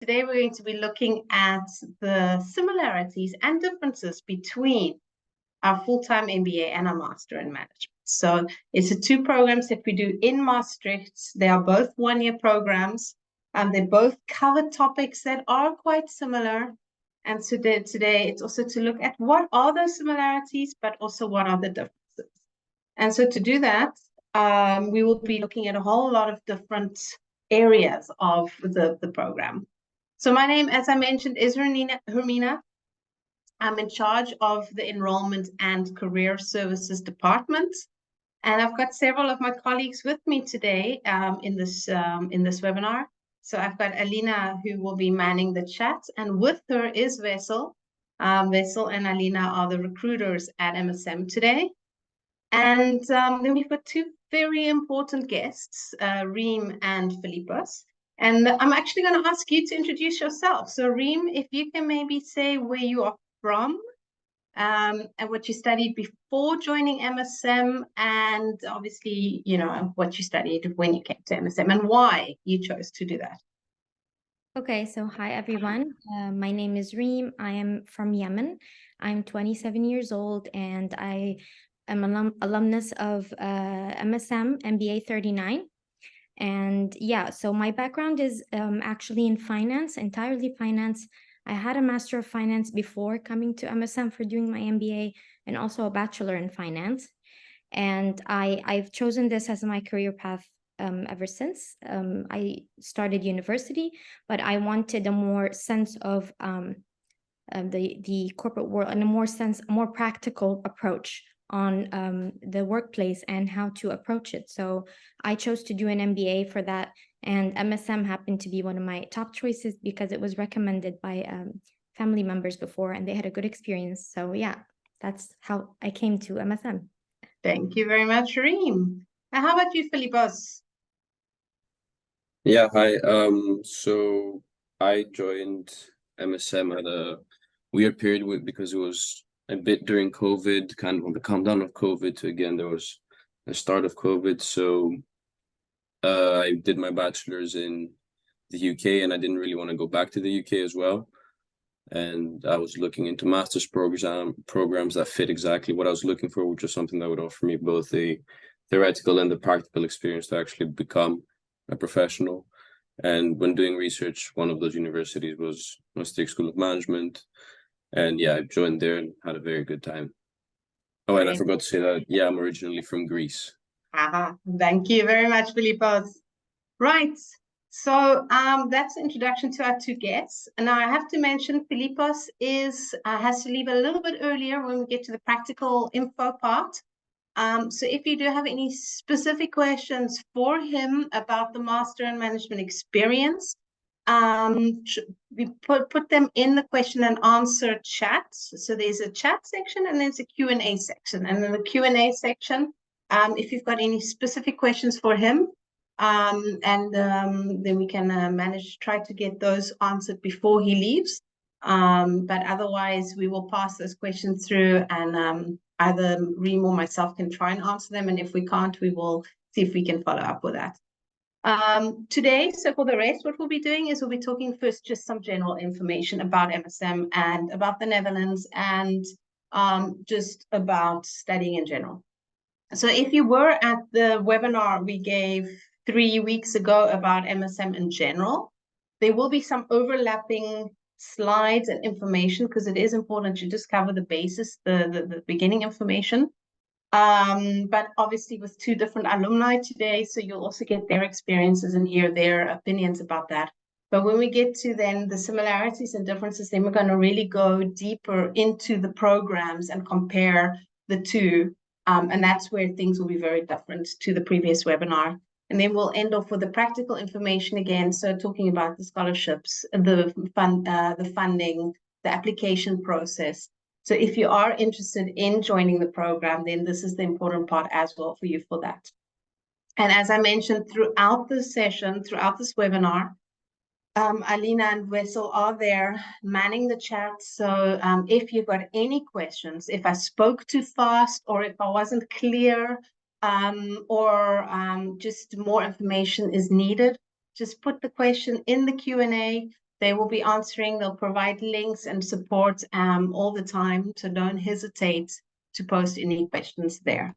Today we're going to be looking at the similarities and differences between our full-time MBA and our Master in Management. So it's the two programs that we do in Maastricht. They are both one-year programs. They both cover topics that are quite similar. And so today it's also to look at what are those similarities, but also what are the differences. And so to do that, we will be looking at a whole lot of different areas of the program. So my name, as I mentioned, is Hermina. I'm in charge of the Enrollment and Career Services Department. And I've got several of my colleagues with me today in this webinar. So I've got Alina, who will be manning the chat, and with her is Wessel. Wessel and Alina are the recruiters at MSM today. And then we've got two very important guests, Reem and Philippos. And I'm actually going to ask you to introduce yourself. So Reem, if you can maybe say where you are from and what you studied before joining MSM, and obviously, you know, what you studied when you came to MSM and why you chose to do that. Okay, so hi everyone. My name is Reem. I am from Yemen. I'm 27 years old and I am an alumnus of MSM MBA 39. And yeah, so my background is actually in finance, entirely finance. I had a Master of Finance before coming to MSM for doing my MBA and also a Bachelor in Finance. And I've chosen this as my career path ever since. I started university, but I wanted a more sense of the corporate world and a more practical approach on the workplace and how to approach it. So I chose to do an MBA for that, and MSM happened to be one of my top choices because it was recommended by family members before and they had a good experience. So yeah, that's how I came to MSM. Thank you very much, Reem. And how about you, Philippos? Yeah, hi. So I joined MSM at a weird period because it was a bit during COVID, kind of on the countdown of COVID to again, there was the start of COVID. So I did my bachelor's in the UK and I didn't really want to go back to the UK as well. And I was looking into master's programs that fit exactly what I was looking for, which was something that would offer me both the theoretical and the practical experience to actually become a professional. And when doing research, one of those universities was Maastricht School of Management. And yeah, I joined there and had a very good time. Oh, and I forgot to say that, yeah, I'm originally from Greece. Thank you very much, Philippos. Right. So that's the introduction to our two guests. And now I have to mention Philippos has to leave a little bit earlier when we get to the practical info part. So if you do have any specific questions for him about the Master in Management experience, we put them in the question and answer chat. So there's a chat section and there's a Q&A section. And in the Q&A section, if you've got any specific questions for him, then we can try to get those answered before he leaves. But otherwise, we will pass those questions through and either Reem or myself can try and answer them. And if we can't, we will see if we can follow up with that. Today, so for the rest, what we'll be doing is we'll be talking first just some general information about MSM and about the Netherlands and just about studying in general. So if you were at the webinar we gave 3 weeks ago about MSM in general, there will be some overlapping slides and information because it is important to just cover the basis, the beginning information. But obviously with two different alumni today, so you'll also get their experiences and hear their opinions about that. But when we get to then the similarities and differences, then we're going to really go deeper into the programs and compare the two. And that's where things will be very different to the previous webinar. And then we'll end off with the practical information again. So talking about the scholarships, the funding, the application process. So if you are interested in joining the program, then this is the important part as well for you for that. And as I mentioned throughout the session, throughout this webinar, Alina and Wessel are there manning the chat. So if you've got any questions, if I spoke too fast or if I wasn't clear or just more information is needed, just put the question in the Q&A They will be answering, they'll provide links and support all the time, so don't hesitate to post any questions there.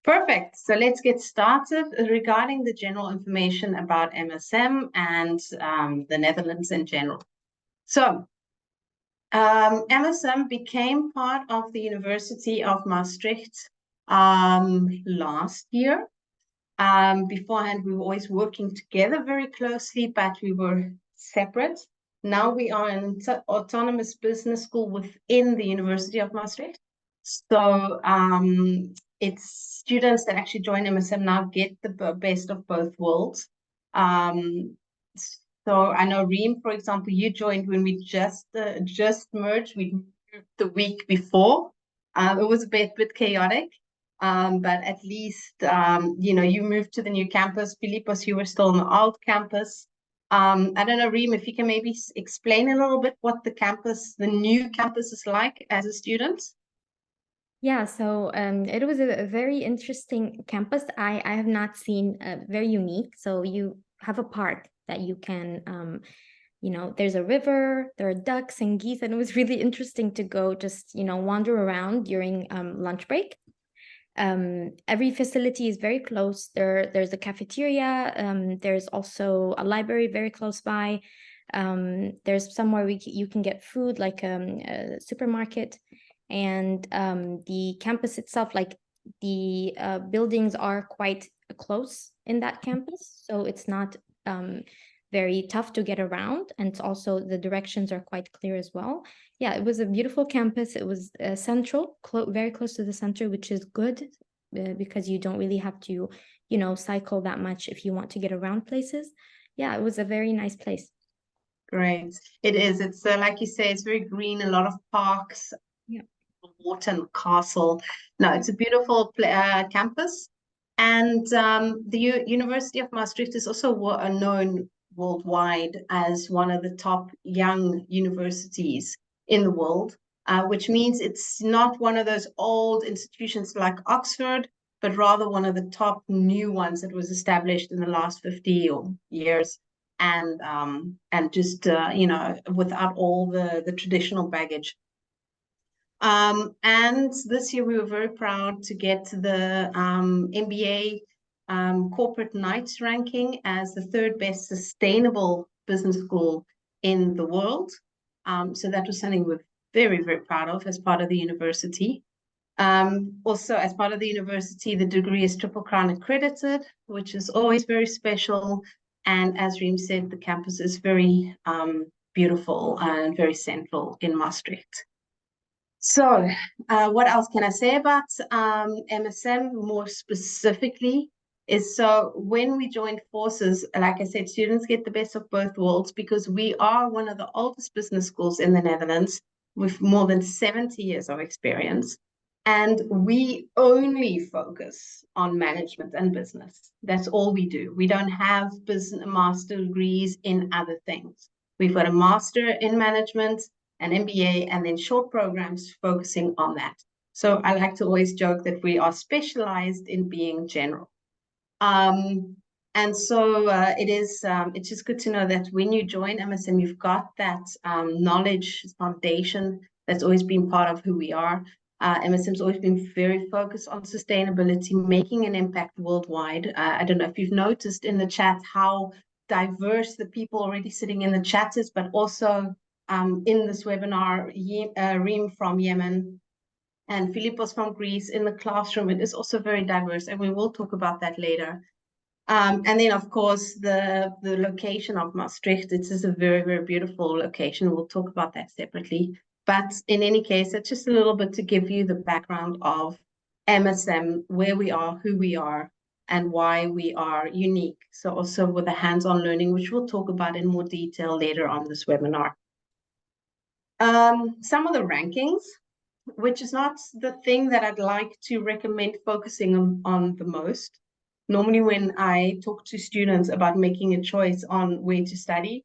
Perfect. So let's get started regarding the general information about MSM and the Netherlands in general. So MSM became part of the University of Maastricht last year. Beforehand, we were always working together very closely, but we were separate. Now we are an autonomous business school within the University of Maastricht. So it's students that actually join MSM now get the best of both worlds. So I know Reem, for example, you joined when we just merged. We moved the week before. It was a bit chaotic. But at least, you know, you moved to the new campus. Philippos, you were still on the old campus. I don't know, Reem, if you can maybe explain a little bit what the new campus is like as a student. Yeah, so it was a very interesting campus. I have not seen, very unique. So you have a park that you can, you know, there's a river, there are ducks and geese, and it was really interesting to go just, you know, wander around during lunch break. Every facility is very close. There's a cafeteria. There's also a library very close by. There's somewhere you can get food, like a supermarket. And the campus itself, like the buildings are quite close in that campus, so it's not very tough to get around, and it's also the directions are quite clear as well. Yeah, it was a beautiful campus. It was central, very close to the center, which is good because you don't really have to, you know, cycle that much if you want to get around places. Yeah, it was a very nice place. Great. It is. It's like you say, it's very green, a lot of parks, yeah, water and castle. No, it's a beautiful campus. And the University of Maastricht is also known worldwide as one of the top young universities in the world, which means it's not one of those old institutions like Oxford, but rather one of the top new ones that was established in the last 50 years. And just, you know, without all the traditional baggage. And this year we were very proud to get the MBA Corporate Knights ranking as the third best sustainable business school in the world. So that was something we're very, very proud of as part of the university. Also, as part of the university, the degree is Triple Crown accredited, which is always very special. And as Reem said, the campus is very beautiful and very central in Maastricht. So what else can I say about MSM more specifically is, so when we joined forces, like I said, students get the best of both worlds because we are one of the oldest business schools in the Netherlands with more than 70 years of experience. And we only focus on management and business. That's all we do. We don't have business master degrees in other things. We've got a master in management, an MBA, and then short programs focusing on that. So I like to always joke that we are specialized in being general. And so it's just good to know that when you join MSM, you've got that knowledge foundation that's always been part of who we are. MSM's always been very focused on sustainability, making an impact worldwide. I don't know if you've noticed in the chat how diverse the people already sitting in the chat is, but also in this webinar, Reem from Yemen and Philippos from Greece in the classroom. It is also very diverse, and we will talk about that later. And then, of course, the location of Maastricht. It is a very, very beautiful location. We'll talk about that separately. But in any case, it's just a little bit to give you the background of MSM, where we are, who we are, and why we are unique. So also with the hands-on learning, which we'll talk about in more detail later on this webinar. Some of the rankings, which is not the thing that I'd like to recommend focusing on the most. Normally when I talk to students about making a choice on where to study,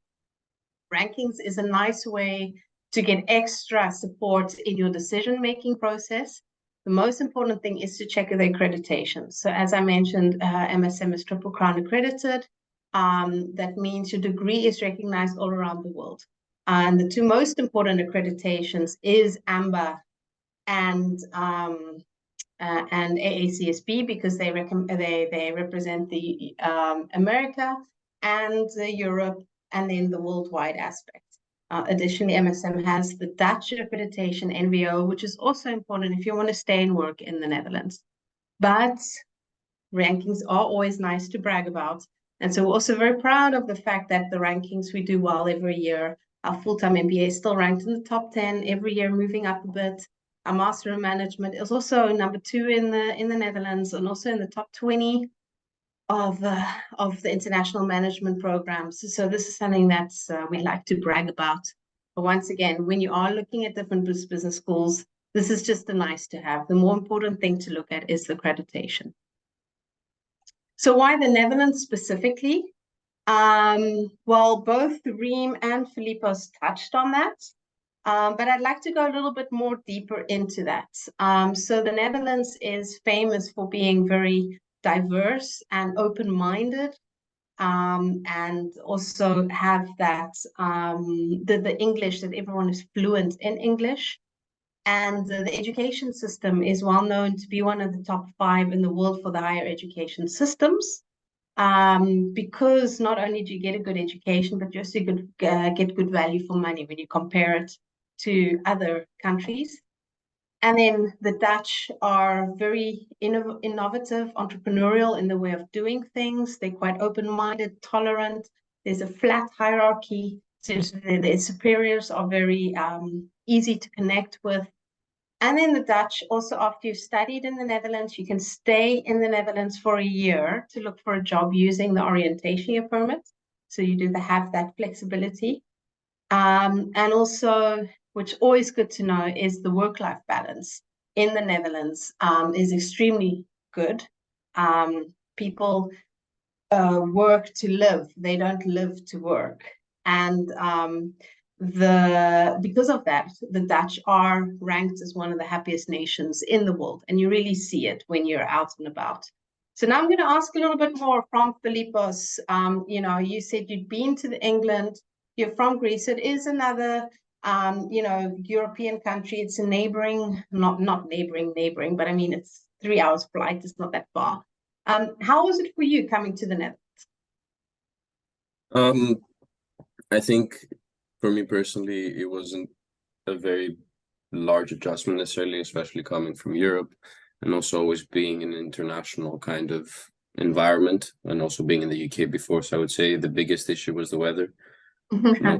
rankings is a nice way to get extra support in your decision-making process. The most important thing is to check the accreditation. So as I mentioned, MSM is Triple Crown accredited. That means your degree is recognized all around the world. And the two most important accreditations is AMBA and AACSB, because they represent the America and Europe, and then the worldwide aspect. Additionally, MSM has the Dutch accreditation, NVO, which is also important if you want to stay and work in the Netherlands. But rankings are always nice to brag about. And so we're also very proud of the fact that the rankings, we do well every year. Our full-time MBA is still ranked in the top 10 every year, moving up a bit. Our Master in Management is also number 2 in the Netherlands, and also in the top 20 of the international management programs. So this is something that we like to brag about. But once again, when you are looking at different business schools, this is just a nice to have. The more important thing to look at is the accreditation. So why the Netherlands specifically? Well, both Reem and Filipos touched on that, but I'd like to go a little bit more deeper into that. So the Netherlands is famous for being very diverse and open-minded, and also have that the English, that everyone is fluent in English. And the education system is well known to be one of the top 5 in the world for the higher education systems, because not only do you get a good education, but you also get good value for money when you compare it to other countries. And then the Dutch are very innovative, entrepreneurial in the way of doing things. They're quite open-minded, tolerant. There's a flat hierarchy. So their superiors are very easy to connect with. And then the Dutch, also after you've studied in the Netherlands, you can stay in the Netherlands for a year to look for a job using the orientation year permit. So you do have that flexibility. And also, which always good to know, is the work-life balance in the Netherlands is extremely good. People work to live. They don't live to work. And because of that, the Dutch are ranked as one of the happiest nations in the world. And you really see it when you're out and about. So now I'm going to ask a little bit more from Filipos. You said you'd been to England. You're from Greece. It is another, European country. It's a neighboring, not neighboring, but I mean, it's 3 hours flight. It's not that far. How was it for you coming to the Netherlands? I think for me personally, it wasn't a very large adjustment necessarily, especially coming from Europe, and also always being in an international kind of environment, and also being in the UK before. So I would say the biggest issue was the weather.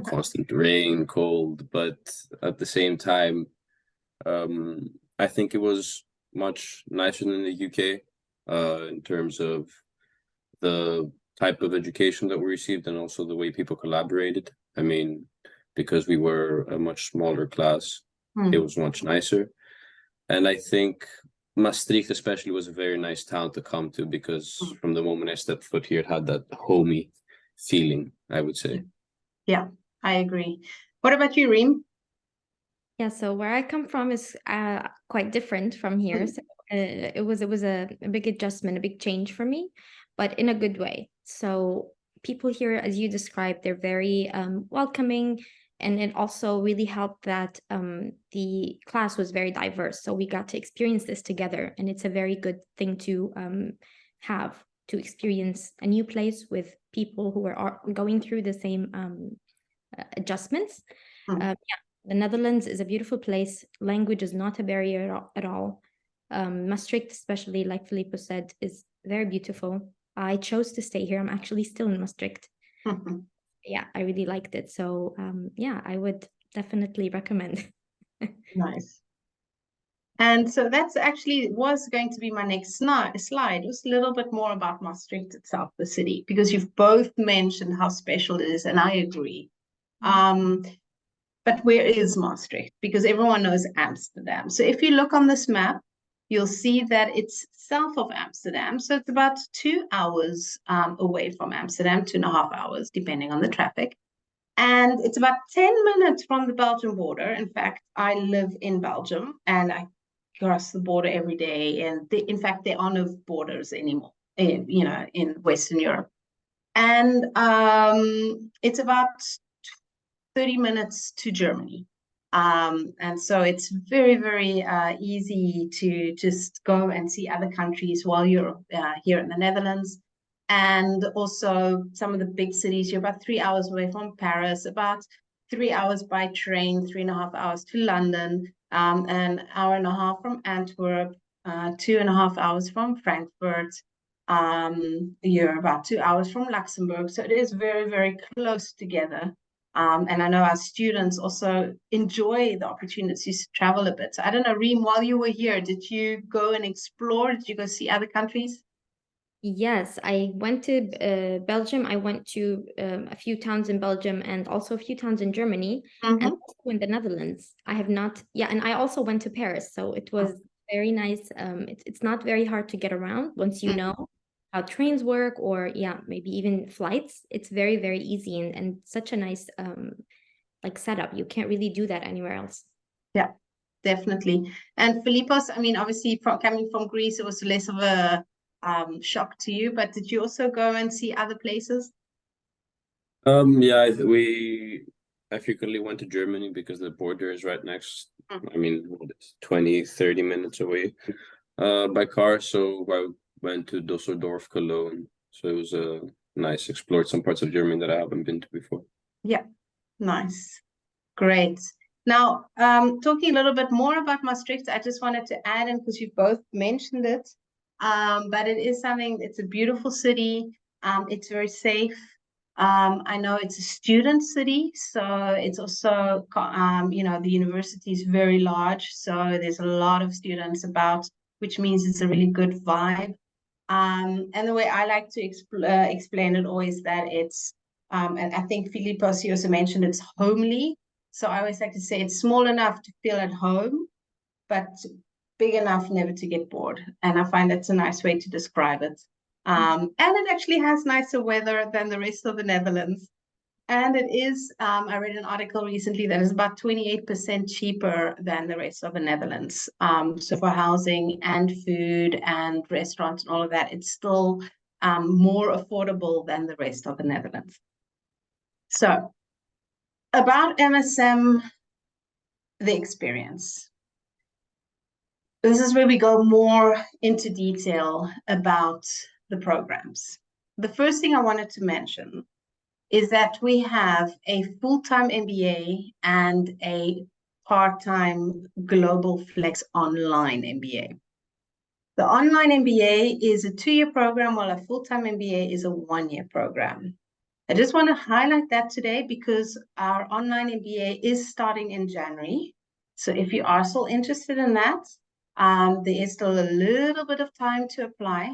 Constant rain, cold, but at the same time, I think it was much nicer than the UK in terms of the type of education that we received, and also the way people collaborated. I mean, because we were a much smaller class, it was much nicer. And I think Maastricht especially was a very nice town to come to, because from the moment I stepped foot here, it had that homey feeling, I would say. Yeah, I agree. What about you, Reem? Yeah, so where I come from is quite different from here. So it was a big adjustment, a big change for me, but in a good way. So people here, as you described, they're very welcoming, and it also really helped that the class was very diverse. So we got to experience this together, and it's a very good thing to have, to experience a new place with people who are going through the same adjustments. Yeah, the Netherlands is a beautiful place. Language is not a barrier at all. Maastricht, especially, like Filippo said, is very beautiful. I chose to stay here. I'm actually still in Maastricht. Yeah, I really liked it. So yeah, I would definitely recommend. Nice. And so that's actually was going to be my next slide. It was a little bit more about Maastricht itself, the city, because you've both mentioned how special it is, and I agree. But where is Maastricht? Because everyone knows Amsterdam. So if you look on this map, you'll see that it's south of Amsterdam. So it's about 2 hours away from Amsterdam, 2.5 hours, depending on the traffic. And it's about 10 minutes from the Belgian border. In fact, I live in Belgium, and I cross the border every day. And in fact, there are no borders anymore, in Western Europe. And it's about 30 minutes to Germany. And so it's very, very easy to just go and see other countries while you're here in the Netherlands. And also some of the big cities, you're about 3 hours away from Paris, about 3 hours by train, 3.5 hours to London, an hour and a half from Antwerp, 2.5 hours from Frankfurt. You're about 2 hours from Luxembourg. So it is very, very close together. And I know our students also enjoy the opportunities to travel a bit. So I don't know, Reem, while you were here, did you go and explore? Did you go see other countries? Yes, I went to Belgium. I went to a few towns in Belgium and also a few towns in Germany and also in the Netherlands. I have not, yeah, and I also went to Paris. So it was very nice. It's not very hard to get around once you know how trains work, or yeah, maybe even flights. It's very, very easy and such a nice like setup. You can't really do that anywhere else. Yeah, definitely. And Philippos, I mean, obviously coming from Greece, it was less of a shock to you, but did you also go and see other places? Yeah, I frequently went to Germany because the border is right next. I mean, what is 20, 30 minutes away by car. So I went to Düsseldorf, Cologne. So it was nice. Explored some parts of Germany that I haven't been to before. Yeah, nice. Great. Now, talking a little bit more about Maastricht, I just wanted to add in because you both mentioned it, but it is something, it's a beautiful city. It's very safe. I know it's a student city, so it's also, the university is very large, so there's a lot of students about, which means it's a really good vibe. And the way I like to explain it always that it's, and I think Philippos, you also mentioned it's homely. So I always like to say it's small enough to feel at home, but big enough never to get bored. And I find that's a nice way to describe it. And it actually has nicer weather than the rest of the Netherlands. And it is, I read an article recently that is about 28% cheaper than the rest of the Netherlands. So for housing and food and restaurants and all of that, it's still more affordable than the rest of the Netherlands. So about MSM, the experience. This is where we go more into detail about the programs. The first thing I wanted to mention is that we have a full-time MBA and a part-time global flex online MBA. The online MBA is a 2-year program, while a full-time MBA is a 1-year program. I just want to highlight that today because our online MBA is starting in January. So if you are still interested in that, there is still a little bit of time to apply.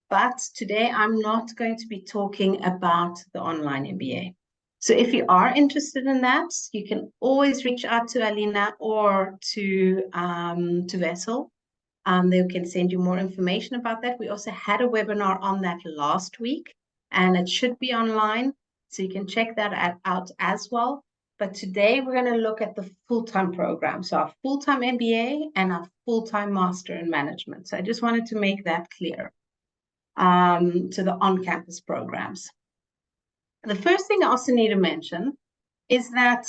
But today I'm not going to be talking about the online MBA. So if you are interested in that, you can always reach out to Alina or to Vessel. They can send you more information about that. We also had a webinar on that last week, and it should be online, so you can check that out as well. But today we're going to look at the full-time program, so our full-time MBA and our full-time Master in Management. So I just wanted to make that clear. To the on-campus programs. The first thing I also need to mention is that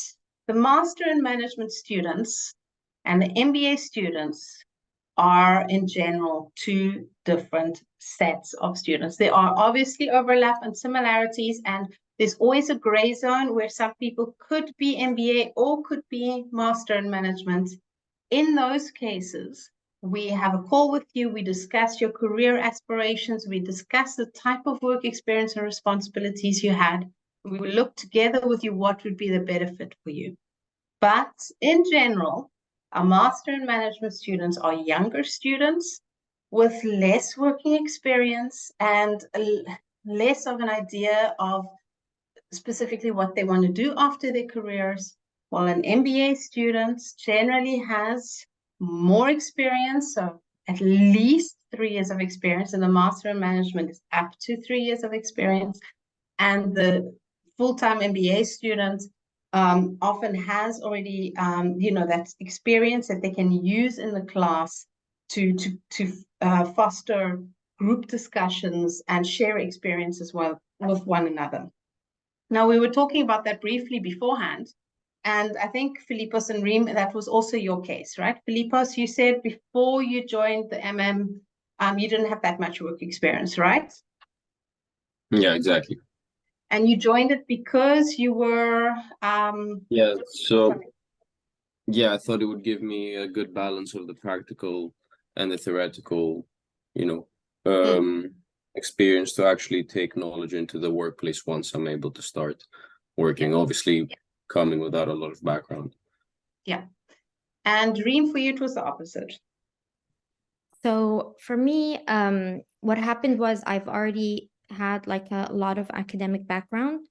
the Master in Management students and the MBA students are in general 2 different sets of students. There are obviously overlap and similarities, and there's always a gray zone where some people could be MBA or could be Master in Management. In those cases, we have a call with you, we discuss your career aspirations, we discuss the type of work experience and responsibilities you had. We will look together with you what would be the better fit for you. But in general, our Master in Management students are younger students with less working experience and less of an idea of specifically what they want to do after their careers. While an MBA student generally has more experience, so at least 3 years of experience, and the Master in Management is up to 3 years of experience. And the full-time MBA student often has already, that experience that they can use in the class to foster group discussions and share experience as well with one another. Now, we were talking about that briefly beforehand, and I think Philippos and Reem, that was also your case, right? Philippos, you said before you joined the MM, you didn't have that much work experience, right? Yeah, exactly. And you joined it because you were Yeah, so yeah, I thought it would give me a good balance of the practical and the theoretical, you know, experience to actually take knowledge into the workplace once I'm able to start working, obviously coming without a lot of background. Yeah. And Reem, for you, it was the opposite. So for me, what happened was I've already had like a lot of academic background,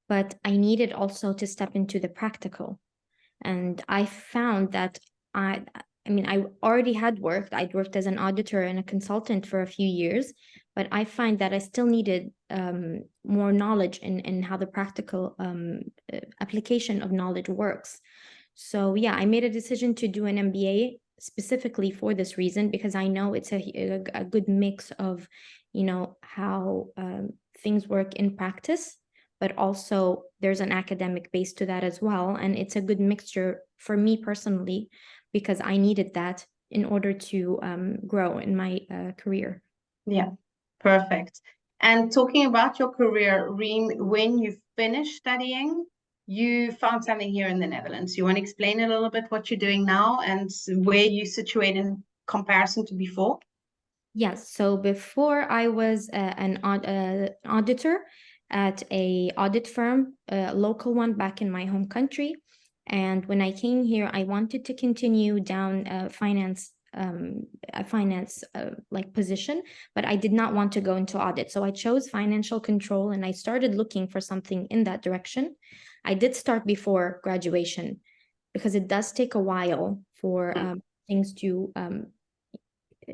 but I needed also to step into the practical. And I found that I mean, I already had worked. I'd worked as an auditor and a consultant for a few years, but I find that I still needed more knowledge in how the practical application of knowledge works. So yeah, I made a decision to do an MBA specifically for this reason, because I know it's a good mix of, you know, how things work in practice, but also there's an academic base to that as well. And it's a good mixture for me personally, because I needed that in order to grow in my career. Yeah, perfect. And talking about your career, Reem, when you finished studying, you found something here in the Netherlands. You want to explain a little bit what you're doing now and where you situate in comparison to before? Yes. So before I was an auditor at a audit firm, a local one back in my home country. And when I came here, I wanted to continue down a finance like position, but I did not want to go into audit. So I chose financial control, and I started looking for something in that direction. I did start before graduation, because it does take a while for things to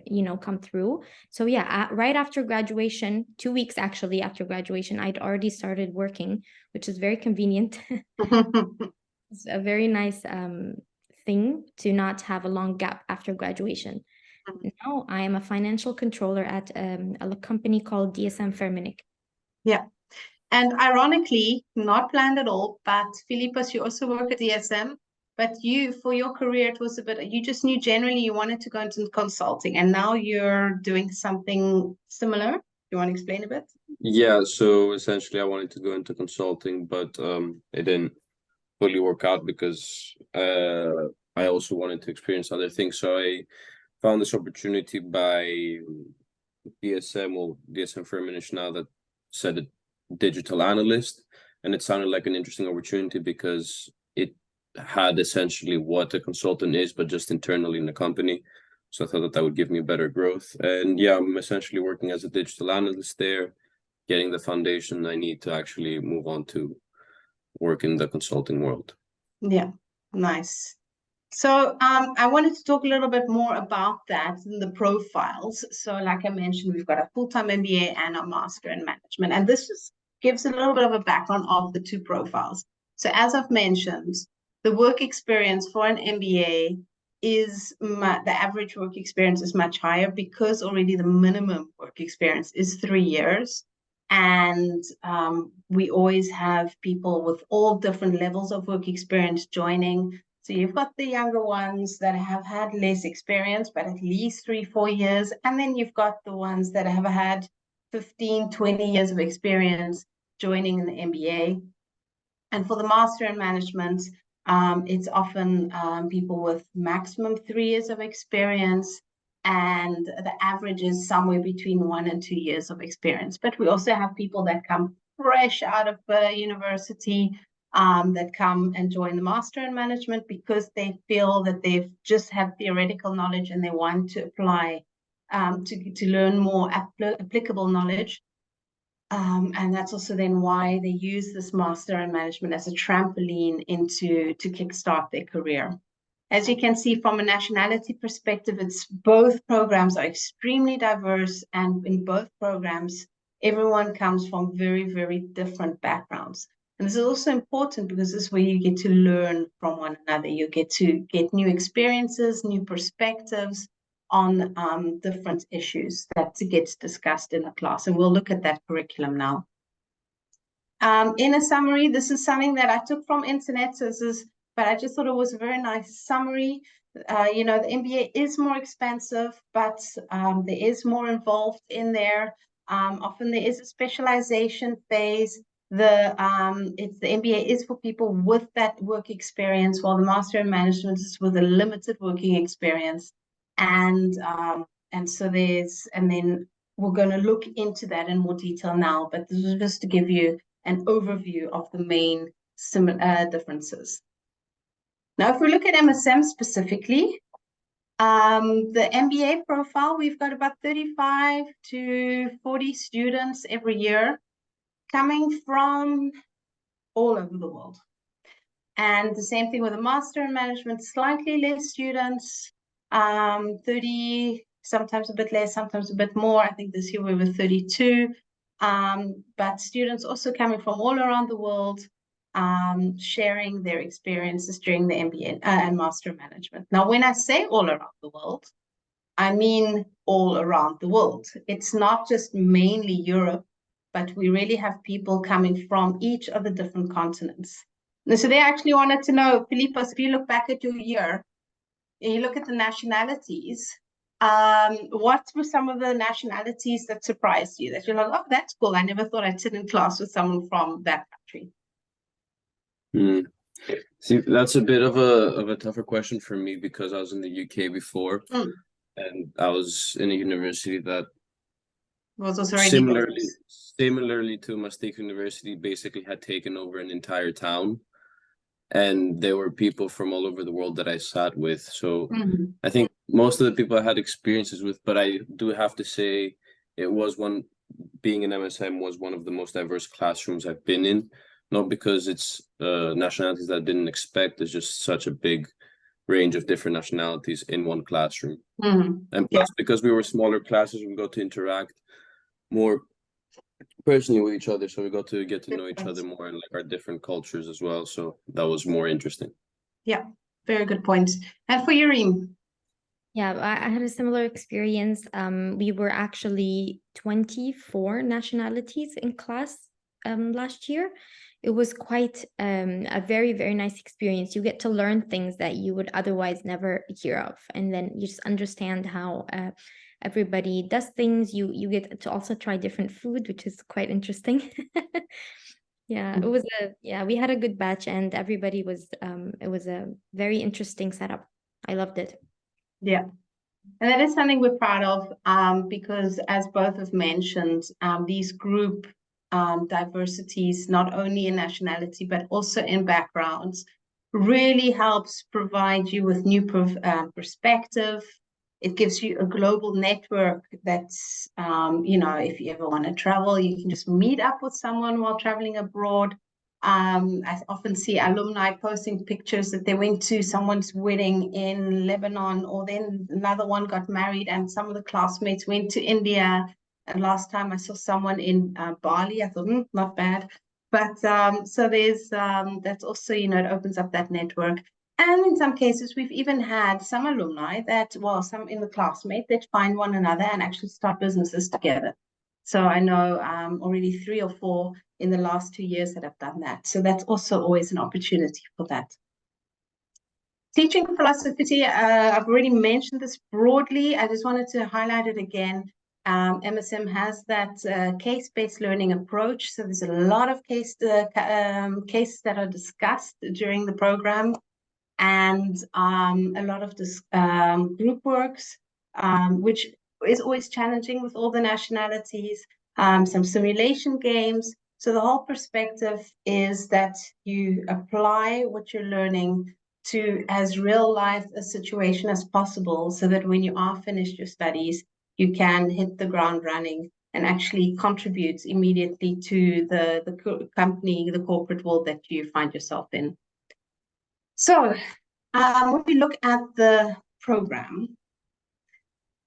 you know, come through. So yeah, right after graduation, 2 weeks actually after graduation, I'd already started working, which is very convenient. It's a very nice thing to not have a long gap after graduation. Now I am a financial controller at a company called DSM Firmenich. Yeah. And ironically, not planned at all, but Philippos, you also work at DSM, but you, for your career, it was a bit, you just knew generally you wanted to go into consulting, and now you're doing something similar. You want to explain a bit? Yeah, so essentially I wanted to go into consulting, but it didn't fully work out because I also wanted to experience other things. So I found this opportunity by DSM or DSM Firmenich now that said a digital analyst, and it sounded like an interesting opportunity because it had essentially what a consultant is, but just internally in the company. So I thought that that would give me better growth. And yeah, I'm essentially working as a digital analyst there, getting the foundation I need to actually move on to work in the consulting world. Yeah, nice. So I wanted to talk a little bit more about that in the profiles. So like I mentioned, we've got a full-time MBA and a master in management. And this just gives a little bit of a background of the two profiles. So as I've mentioned, the work experience for an MBA is the average work experience is much higher, because already the minimum work experience is 3 years. And we always have people with all different levels of work experience joining. So you've got the younger ones that have had less experience, but at least 3-4 years. And then you've got the ones that have had 15-20 years of experience joining in the MBA. And for the master in management, it's often people with maximum 3 years of experience. And the average is somewhere between 1 and 2 years of experience. But we also have people that come fresh out of university, that come and join the master in management because they feel that they've just had theoretical knowledge and they want to apply to learn more applicable knowledge. And that's also then why they use this master in management as a trampoline to kickstart their career. As you can see from a nationality perspective, it's both programs are extremely diverse, and in both programs, everyone comes from very, very different backgrounds. And this is also important because this is where you get to learn from one another. You get to get new experiences, new perspectives on different issues that gets discussed in a class. And we'll look at that curriculum now. In a summary, this is something that I took from internet, so but I just thought it was a very nice summary. You know, the MBA is more expensive, but there is more involved in there. Often there is a specialization phase. The MBA is for people with that work experience, while the Master in Management is with a limited working experience. And so then we're going to look into that in more detail now, but this is just to give you an overview of the main differences. Now, if we look at MSM specifically, the MBA profile, we've got about 35 to 40 students every year coming from all over the world. And the same thing with a Master in Management, slightly less students, 30, sometimes a bit less, sometimes a bit more. I think this year we were 32. But students also coming from all around the world, sharing their experiences during the MBA and Master in Management. Now, when I say all around the world, I mean all around the world. It's not just mainly Europe, but we really have people coming from each of the different continents. And so they actually wanted to know, Philippos, if you look back at your year, and you look at the nationalities, what were some of the nationalities that surprised you? That you're like, oh, that's cool. I never thought I'd sit in class with someone from that country. See, that's a bit of a tougher question for me because I was in the UK before, and I was in a university that was also similarly to Maastricht University basically had taken over an entire town. And there were people from all over the world that I sat with. So I think most of the people I had experiences with, but I do have to say being in MSM was one of the most diverse classrooms I've been in. Not because it's nationalities that I didn't expect, there's just such a big range of different nationalities in one classroom. And plus, because we were smaller classes, we got to interact more personally with each other, so we got to get to know each other more and like our different cultures as well, so that was more interesting. Yeah, very good point. And for you, Reem? Yeah, I had a similar experience. We were actually 24 nationalities in class last year. It was quite a very, very nice experience. You get to learn things that you would otherwise never hear of, and then you just understand how everybody does things. You get to also try different food, which is quite interesting. Yeah, it was we had a good batch, and everybody was it was a very interesting setup. I loved it. Yeah, and that is something we're proud of, because as both have mentioned, these group diversities, not only in nationality, but also in backgrounds, really helps provide you with new perspective. It gives you a global network that's, you know, if you ever want to travel, you can just meet up with someone while traveling abroad. I often see alumni posting pictures that they went to someone's wedding in Lebanon, or then another one got married and some of the classmates went to India. And last time I saw someone in Bali, I thought, not bad. But so there's, that's also, you know, it opens up that network. And in some cases, we've even had some alumni some in the classmate that find one another and actually start businesses together. So I know already 3 or 4 in the last 2 years that have done that. So that's also always an opportunity for that. Teaching philosophy, I've already mentioned this broadly. I just wanted to highlight it again. MSM has that case-based learning approach. So there's a lot of cases that are discussed during the program, and a lot of this group works, which is always challenging with all the nationalities, some simulation games. So the whole perspective is that you apply what you're learning to as real life a situation as possible, so that when you are finished your studies, you can hit the ground running and actually contribute immediately to the company, the corporate world that you find yourself in. So when we look at the program,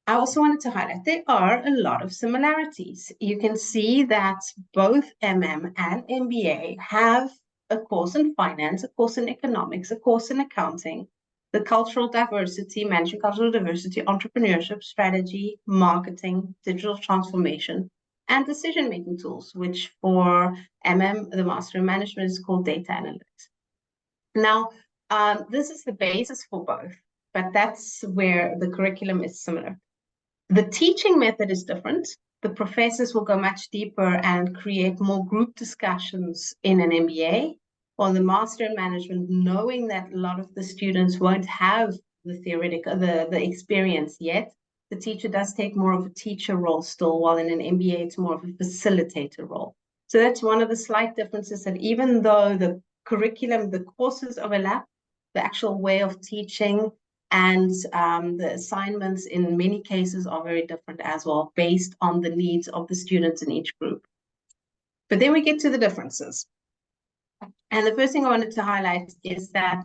I also wanted to highlight there are a lot of similarities. You can see that both MM and MBA have a course in finance, a course in economics, a course in accounting, the cultural diversity, managing cultural diversity, entrepreneurship, strategy, marketing, digital transformation, and decision-making tools, which for the Master in Management, is called data analytics. Now, this is the basis for both, but that's where the curriculum is similar. The teaching method is different. The professors will go much deeper and create more group discussions in an MBA. On the Master in Management, knowing that a lot of the students won't have the theoretical, the experience yet, the teacher does take more of a teacher role still, while in an MBA, it's more of a facilitator role. So that's one of the slight differences, that even though the curriculum, the courses overlap, the actual way of teaching and the assignments in many cases are very different as well, based on the needs of the students in each group. But then we get to the differences. And the first thing I wanted to highlight is that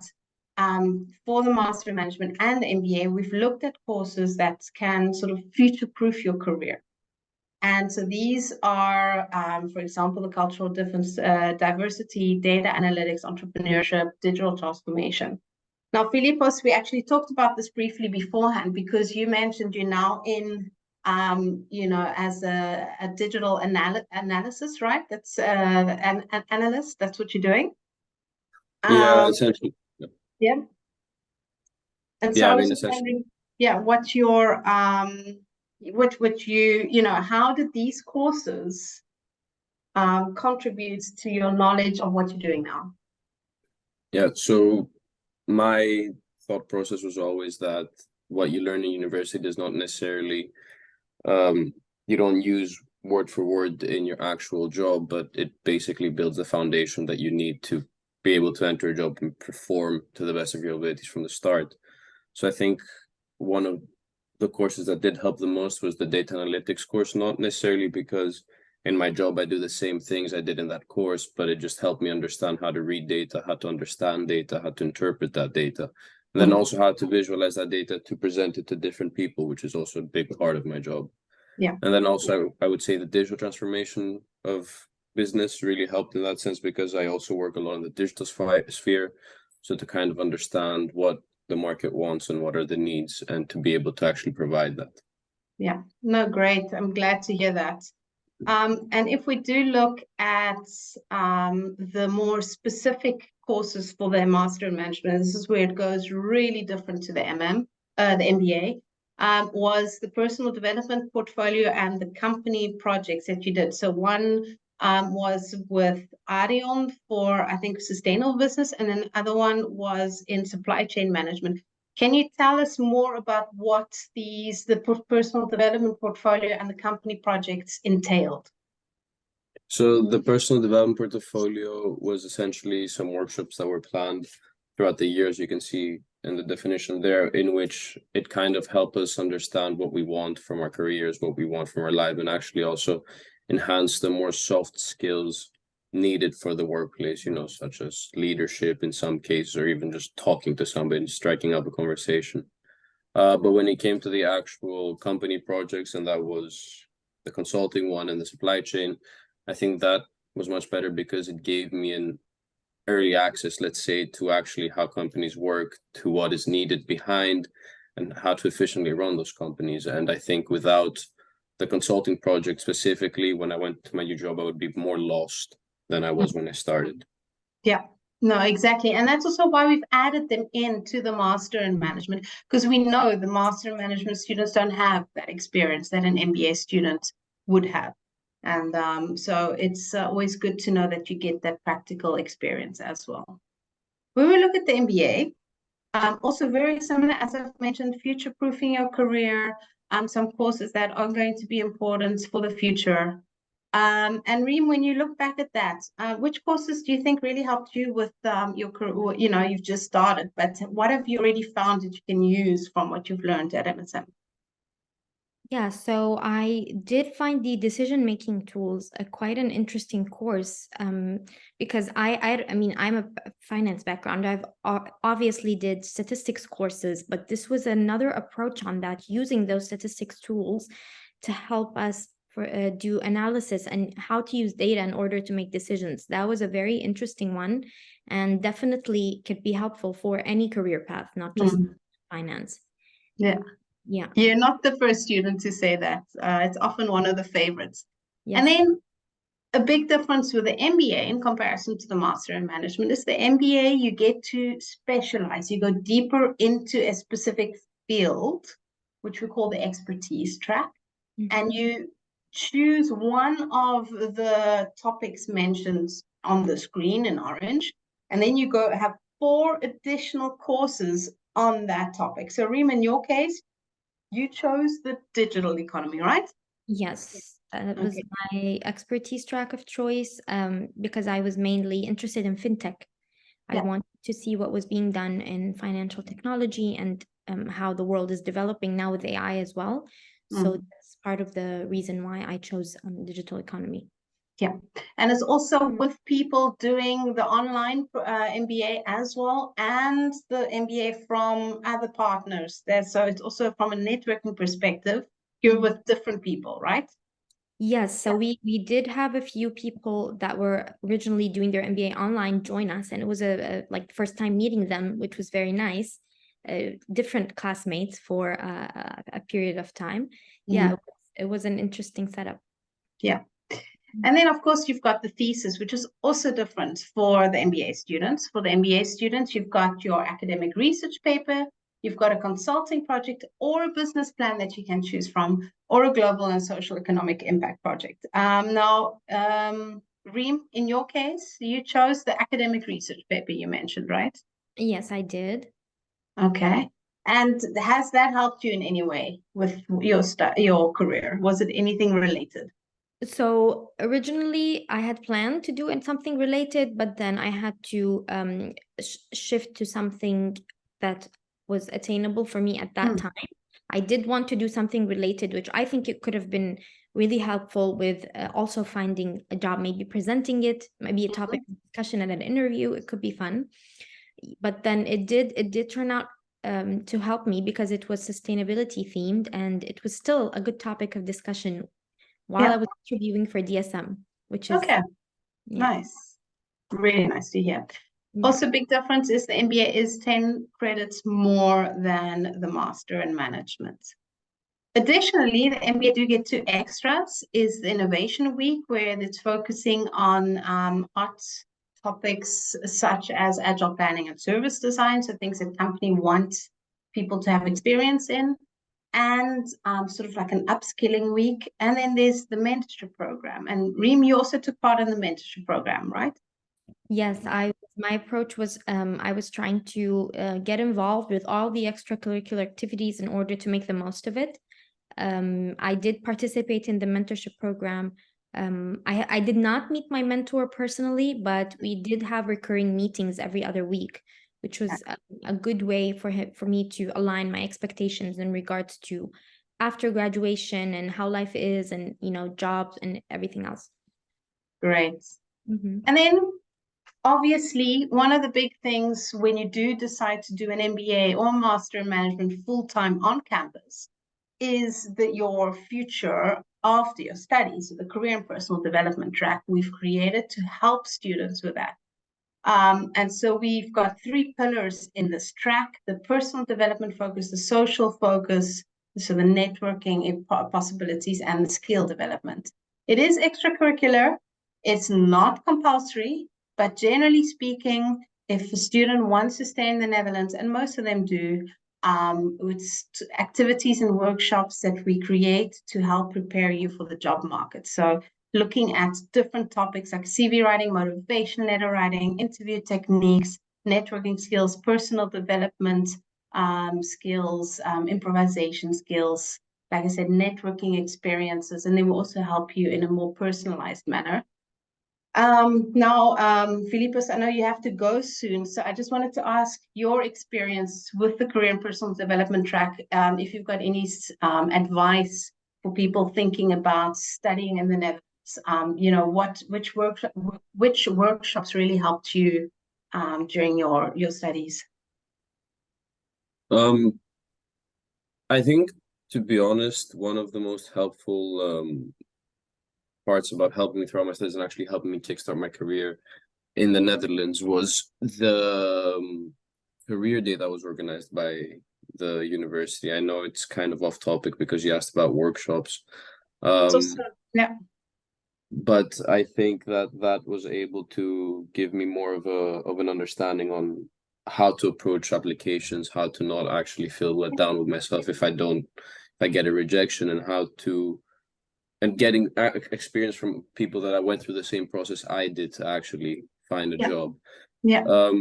for the Master in Management and the MBA, we've looked at courses that can sort of future-proof your career. And so these are, for example, the cultural difference, diversity, data analytics, entrepreneurship, digital transformation. Now, Philippos, we actually talked about this briefly beforehand, because you mentioned you're now in, as a digital analysis, right? That's an analyst. That's what you're doing. Yeah, essentially. Yeah. And so Yeah, I I was mean, just essentially. wondering, yeah, what's your what you how did these courses contribute to your knowledge of what you're doing now? Yeah, so my thought process was always that what you learn in university does not necessarily you don't use word for word in your actual job, but it basically builds the foundation that you need to be able to enter a job and perform to the best of your abilities from the start. So I think one of the courses that did help the most was the data analytics course, not necessarily because in my job I do the same things I did in that course, but it just helped me understand how to read data, how to understand data, how to interpret that data, and then also how to visualize that data to present it to different people, which is also a big part of my job. Yeah. And then also I would say the digital transformation of business really helped in that sense, because I also work a lot in the digital sphere. So to kind of understand what the market wants and what are the needs, and to be able to actually provide that. Yeah, no, great. I'm glad to hear that. And if we do look at the more specific courses for their Master in Management, this is where it goes really different to the the MBA, was the personal development portfolio and the company projects that you did. So one was with Arion for, I think, sustainable business, and then the other one was in supply chain management. Can you tell us more about what the personal development portfolio and the company projects entailed? So the personal development portfolio was essentially some workshops that were planned throughout the years. You can see in the definition there, in which it kind of helped us understand what we want from our careers, what we want from our life, and actually also enhance the more soft skills needed for the workplace, such as leadership in some cases, or even just talking to somebody and striking up a conversation. But when it came to the actual company projects, and that was the consulting one and the supply chain, I think that was much better, because it gave me an early access, let's say, to actually how companies work, to what is needed behind, and how to efficiently run those companies. And I think without the consulting project specifically, when I went to my new job, I would be more lost than I was when I started. Yeah, no, exactly. And that's also why we've added them into the Master in Management, because we know the Master in Management students don't have that experience that an MBA student would have. And so it's always good to know that you get that practical experience as well. When we look at the MBA, also very similar, as I've mentioned, future-proofing your career, some courses that are going to be important for the future. And Reem, when you look back at that, which courses do you think really helped you with your career? You've just started, but what have you already found that you can use from what you've learned at MSM? Yeah, so I did find the decision-making tools quite an interesting course, because I mean, I'm a finance background. I've obviously did statistics courses, but this was another approach on that, using those statistics tools to help us do analysis and how to use data in order to make decisions. That was a very interesting one, and definitely could be helpful for any career path, not just finance. Yeah. Yeah. You're not the first student to say that. It's often one of the favorites. Yes. And then a big difference with the MBA in comparison to the Master in Management is the MBA, you get to specialize. You go deeper into a specific field, which we call the expertise track. And you choose one of the topics mentioned on the screen in orange, and then you go have 4 additional courses on that topic. So Reem, in your case, you chose the digital economy, right? Yes, that was my expertise track of choice, because I was mainly interested in fintech. I wanted to see what was being done in financial technology and how the world is developing now with AI as well. So that's part of the reason why I chose digital economy. Yeah, and it's also with people doing the online MBA as well, and the MBA from other partners there. So it's also from a networking perspective, you're with different people, right? Yes, so we did have a few people that were originally doing their MBA online join us, and it was a like first time meeting them, which was very nice. Different classmates for a period of time. Yeah, it was an interesting setup. Yeah. And then, of course, you've got the thesis, which is also different for the MBA students. For the MBA students, you've got your academic research paper, you've got a consulting project or a business plan that you can choose from, or a global and social economic impact project. Reem, in your case, you chose the academic research paper you mentioned, right? Yes, I did. Okay. And has that helped you in any way with your career? Was it anything related? So originally I had planned to do something related, but then I had to shift to something that was attainable for me at that time. I did want to do something related, which I think it could have been really helpful with also finding a job, maybe presenting it, maybe a topic of discussion at an interview. It could be fun. But then it did turn out to help me because it was sustainability themed, and it was still a good topic of discussion while I was interviewing for DSM, which is nice. Really nice to hear. Also, big difference is the MBA is 10 credits more than the Master in Management. Additionally, the MBA do get 2 extras, is the Innovation Week, where it's focusing on hot topics such as agile planning and service design, so things that company want people to have experience in, and sort of like an upskilling week. And then there's the mentorship program. And Reem, you also took part in the mentorship program, right? Yes, my approach was I was trying to get involved with all the extracurricular activities in order to make the most of it. I did participate in the mentorship program. I did not meet my mentor personally, but we did have recurring meetings every other week, which was a good way for me to align my expectations in regards to after graduation and how life is, and jobs and everything else. Great. And then obviously, one of the big things when you do decide to do an MBA or Master in Management full-time on campus is that your future after your studies, the career and personal development track we've created to help students with that. And so we've got 3 pillars in this track: the personal development focus, the social focus, so the networking possibilities, and the skill development. It is extracurricular. It's not compulsory, but generally speaking, if a student wants to stay in the Netherlands, and most of them do, it's activities and workshops that we create to help prepare you for the job market. So looking at different topics like CV writing, motivation letter writing, interview techniques, networking skills, personal development skills, improvisation skills, like I said, networking experiences, and they will also help you in a more personalized manner. Philippus, I know you have to go soon, so I just wanted to ask your experience with the career and personal development track, if you've got any advice for people thinking about studying in the Netherlands. Which workshops really helped you during your studies? I think, to be honest, one of the most helpful parts about helping me throughout my studies and actually helping me kickstart my career in the Netherlands was the career day that was organized by the university. I know it's kind of off topic because you asked about workshops. Yeah. but I think that that was able to give me more of an understanding on how to approach applications, how to not actually feel let down with myself if I get a rejection, and how to and getting experience from people that I went through the same process I did to actually find a Yeah. job. Yeah.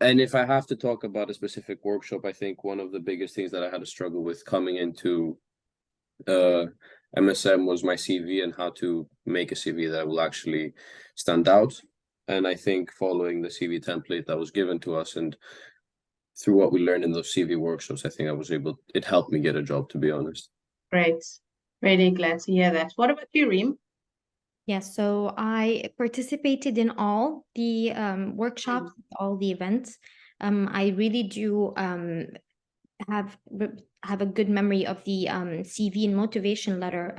And if I have to talk about a specific workshop, I think one of the biggest things that I had to struggle with coming into MSM was my CV and how to make a CV that will actually stand out. And I think following the CV template that was given to us and through what we learned in those CV workshops, I think it helped me get a job, to be honest. Great. Really glad to hear that. What about you, Reem? Yes, so I participated in all the workshops, all the events. I really do have a good memory of the CV and motivation letter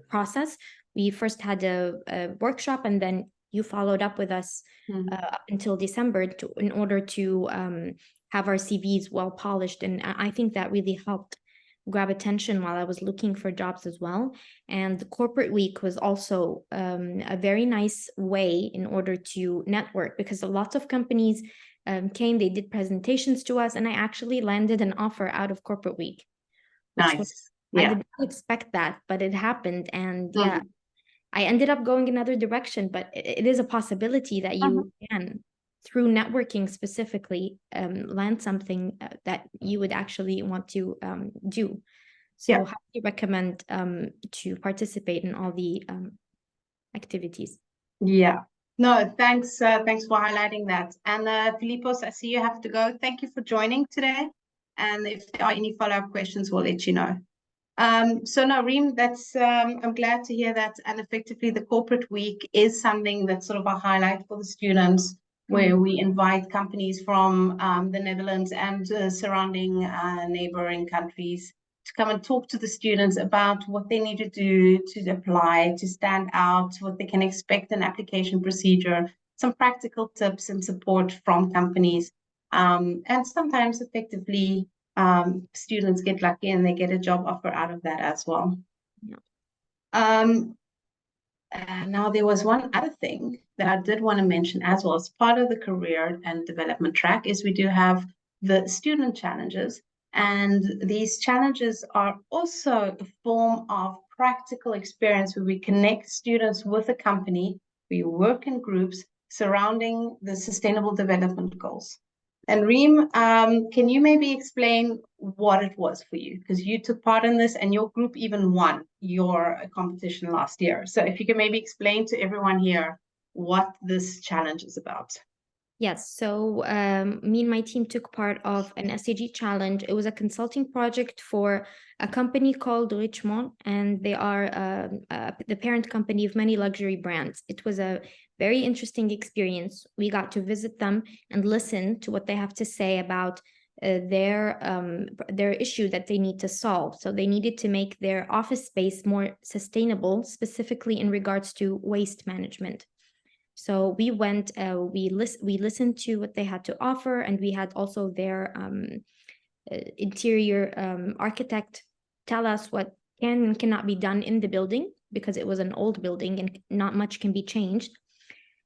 process. We first had a workshop, and then you followed up with us up until December in order to have our CVs well polished, and I think that really helped grab attention while I was looking for jobs as well. And the corporate week was also a very nice way in order to network, because a lot of companies came, they did presentations to us, and I actually landed an offer out of corporate week. Nice. I did not expect that, but it happened. And yeah, I ended up going another direction, but it is a possibility that you can, through networking specifically, land something that you would actually want to do. So Yeah. how do you recommend to participate in all the activities? Yeah. No, thanks. Thanks for highlighting that. And Filipos, I see you have to go. Thank you for joining today. And if there are any follow-up questions, we'll let you know. So no, Reem, that's I'm glad to hear that. And effectively, the corporate week is something that's sort of a highlight for the students, where we invite companies from the Netherlands and surrounding neighboring countries to come and talk to the students about what they need to do to apply, to stand out, what they can expect in application procedure, some practical tips and support from companies. And sometimes effectively students get lucky and they get a job offer out of that as well. Yeah. Now there was one other thing that I did want to mention as well as part of the career and development track is we do have the student challenges, and these challenges are also a form of practical experience where we connect students with a company, we work in groups surrounding the sustainable development goals. And Reem, can you maybe explain what it was for you? Because you took part in this and your group even won your competition last year. So if you can maybe explain to everyone here what this challenge is about. Yes, so me and my team took part of an SAG challenge. It was a consulting project for a company called Richemont, and they are the parent company of many luxury brands. It was a very interesting experience. We got to visit them and listen to what they have to say about their issue that they need to solve. So they needed to make their office space more sustainable, specifically in regards to waste management. So we went, we listened to what they had to offer, and we had also their interior architect tell us what can and cannot be done in the building, because it was an old building and not much can be changed.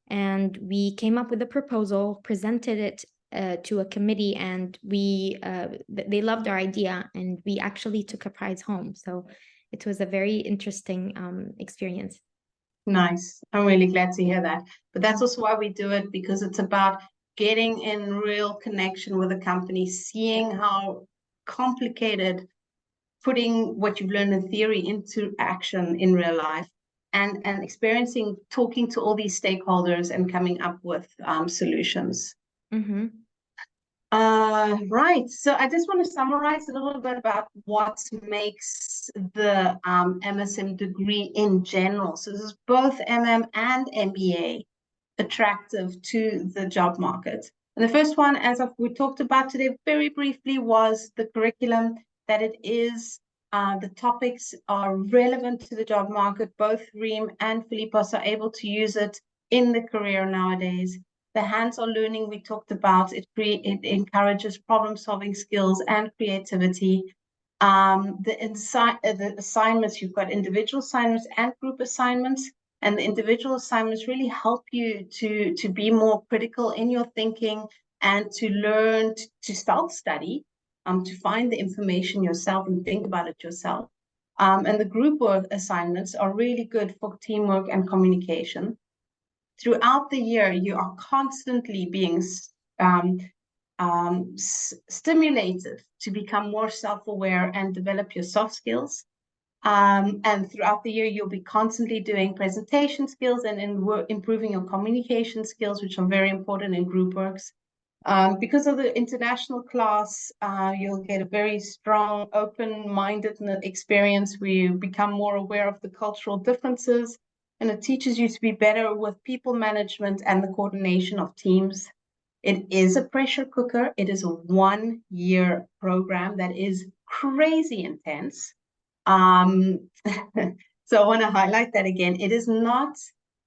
And we came up with a proposal, presented it to a committee, and they loved our idea, and we actually took a prize home. So it was a very interesting experience. Nice. I'm really glad to hear that. But that's also why we do it, because it's about getting in real connection with a company, seeing how complicated putting what you've learned in theory into action in real life, and experiencing talking to all these stakeholders and coming up with solutions. Right. So I just want to summarize a little bit about what makes the MSM degree in general. So this is both MM and MBA attractive to the job market. And the first one, as we talked about today very briefly, was the curriculum, that it is the topics are relevant to the job market. Both Reem and Filipos are able to use it in the career nowadays. The hands-on learning we talked about, it encourages problem-solving skills and creativity. The assignments, you've got individual assignments and group assignments. And the individual assignments really help you to be more critical in your thinking and to learn to self-study, to find the information yourself and think about it yourself. And the group work assignments are really good for teamwork and communication. Throughout the year, you are constantly being stimulated to become more self-aware and develop your soft skills. And throughout the year, you'll be constantly doing presentation skills and improving your communication skills, which are very important in group works. Because of the international class, you'll get a very strong, open-minded experience where you become more aware of the cultural differences, and it teaches you to be better with people management and the coordination of teams. It is a pressure cooker. It is a 1-year program that is crazy intense. So I want to highlight that again. It is not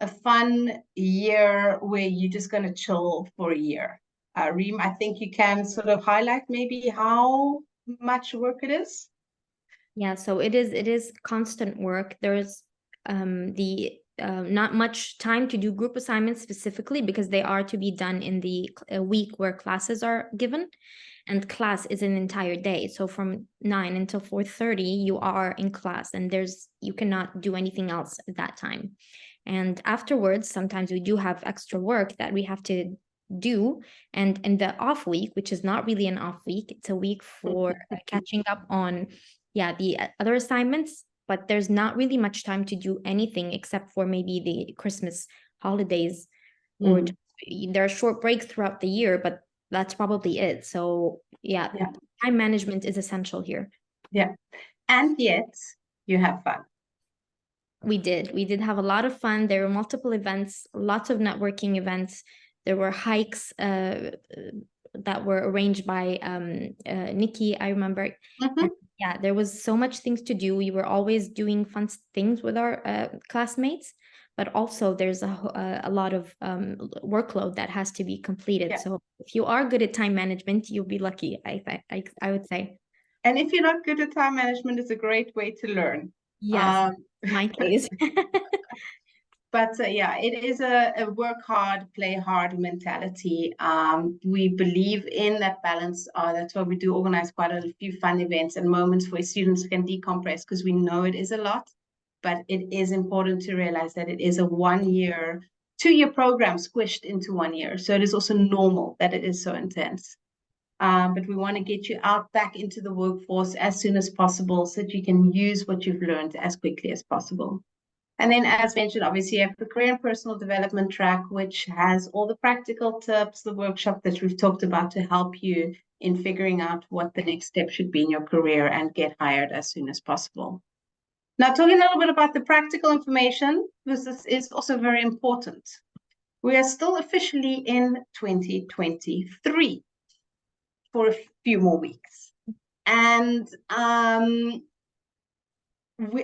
a fun year where you're just going to chill for a year. Reem, I think you can sort of highlight maybe how much work it is. Yeah, so it is constant work. There's not much time to do group assignments specifically because they are to be done in the week where classes are given, and class is an entire day. So from 9 until 4:30 you are in class, and you cannot do anything else at that time. And afterwards, sometimes we do have extra work that we have to do, and in the off week, which is not really an off week, it's a week for catching up on the other assignments, but there's not really much time to do anything except for maybe the Christmas holidays, or there are short breaks throughout the year, but that's probably it. So time management is essential here. Yeah, and yet you have fun. We did have a lot of fun. There were multiple events, lots of networking events. There were hikes that were arranged by Nikki, I remember. And there was so much things to do. We were always doing fun things with our classmates, but also there's a lot of workload that has to be completed. So if you are good at time management, you'll be lucky, I would say. And if you're not good at time management, it's a great way to learn. Yes, my case. But it is a work hard, play hard mentality. We believe in that balance. That's why we do organize quite a few fun events and moments where students can decompress, because we know it is a lot. But it is important to realize that it is a 1-year, 2-year program squished into 1 year. So it is also normal that it is so intense. But we want to get you out back into the workforce as soon as possible so that you can use what you've learned as quickly as possible. And then, as mentioned, obviously, you have the career and personal development track, which has all the practical tips, the workshop that we've talked about to help you in figuring out what the next step should be in your career and get hired as soon as possible. Now, talking a little bit about the practical information, because this is also very important. We are still officially in 2023 for a few more weeks. And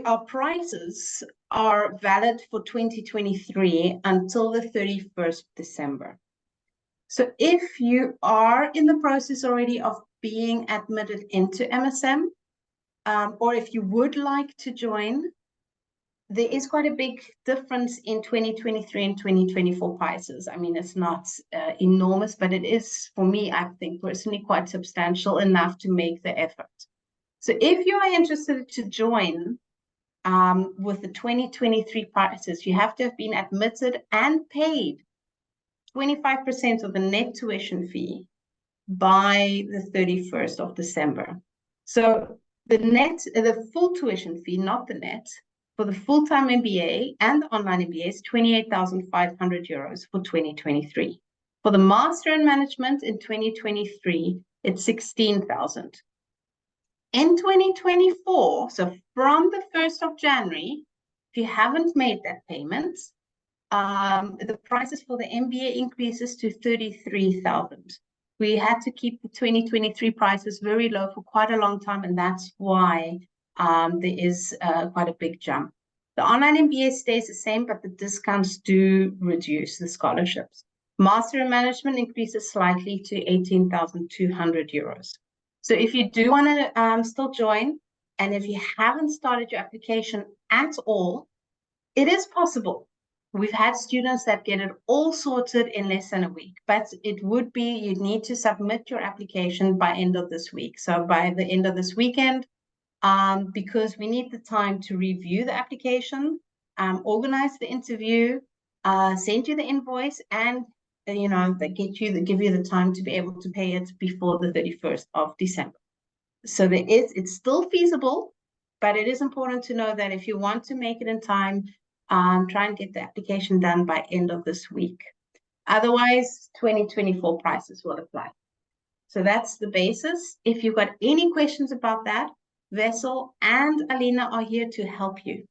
our prices are valid for 2023 until the 31st of December. So if you are in the process already of being admitted into MSM, or if you would like to join, there is quite a big difference in 2023 and 2024 prices. I mean, it's not enormous, but it is, for me, I think personally, quite substantial enough to make the effort. So if you are interested to join with the 2023 prices, you have to have been admitted and paid 25% of the net tuition fee by the 31st of December. So the full tuition fee, not the net, for the full-time MBA and the online MBA is 28,500 euros for 2023. For the Master in Management in 2023, it's 16,000. In 2024, so from the 1st of January, if you haven't made that payment, the prices for the MBA increases to 33,000. We had to keep the 2023 prices very low for quite a long time, and that's why there is quite a big jump. The online MBA stays the same, but the discounts do reduce the scholarships. Master in Management increases slightly to 18,200 euros. So if you do want to still join, and if you haven't started your application at all, it is possible We've had students that get it all sorted in less than a week, but it would be, you need to submit your application by end of this week. So by the end of this weekend, because we need the time to review the application, organize the interview, send you the invoice, and they give you the time to be able to pay it before the 31st of December. So it's still feasible, but it is important to know that if you want to make it in time, try and get the application done by end of this week. Otherwise, 2024 prices will apply. So that's the basis. If you've got any questions about that, Vessel and Alina are here to help you.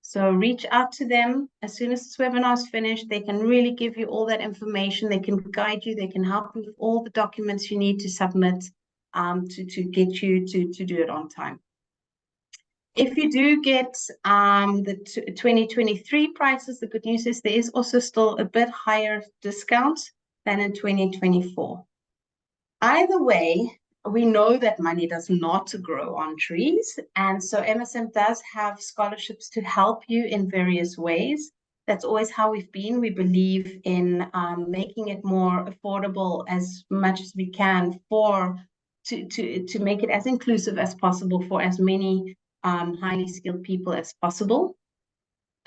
So reach out to them as soon as this webinar is finished. They can really give you all that information. They can guide you. They can help you with all the documents you need to submit to get you to do it on time. If you do get the 2023 prices, the good news is there is also still a bit higher discount than in 2024. Either way, we know that money does not grow on trees. And so MSM does have scholarships to help you in various ways. That's always how we've been. We believe in making it more affordable as much as we can to make it as inclusive as possible for as many highly skilled people as possible.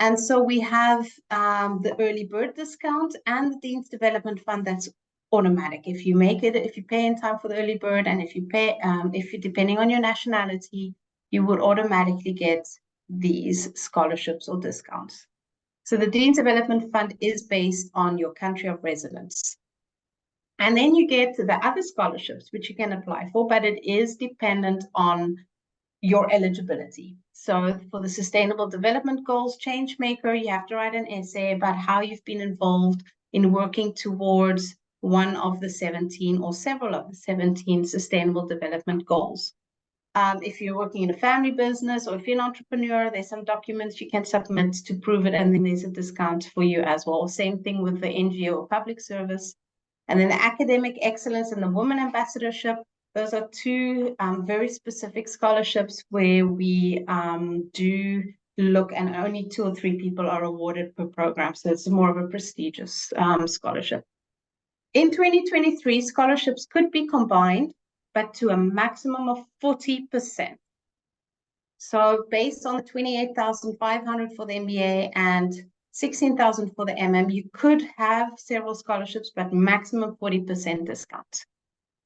And so we have the early bird discount and the Dean's Development Fund that's automatic. If you pay in time for the early bird, and if you depending on your nationality, you would automatically get these scholarships or discounts. So the Dean's Development Fund is based on your country of residence. And then you get the other scholarships, which you can apply for, but it is dependent on your eligibility. So for the Sustainable Development Goals Changemaker, you have to write an essay about how you've been involved in working towards one of the 17 or several of the 17 Sustainable Development Goals. If you're working in a family business or if you're an entrepreneur, there's some documents you can submit to prove it, and then there's a discount for you as well. Same thing with the NGO or public service. And then the Academic Excellence and the Women Ambassadorship. Those are two very specific scholarships where we do look, and only 2 or 3 people are awarded per program. So it's more of a prestigious scholarship. In 2023, scholarships could be combined, but to a maximum of 40%. So based on the 28,500 for the MBA and 16,000 for the MM, you could have several scholarships, but maximum 40% discount.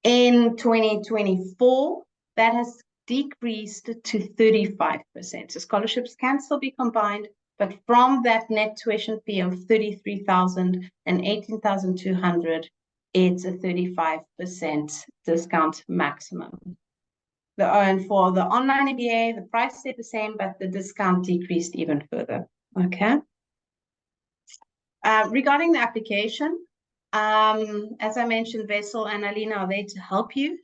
In 2024, that has decreased to 35%. So scholarships can still be combined, but from that net tuition fee of 33,000 and 18,200, it's a 35% discount maximum. And for the online MBA, the price stayed the same, but the discount decreased even further. Okay. Regarding the application, as I mentioned, Vessel and Alina are there to help you.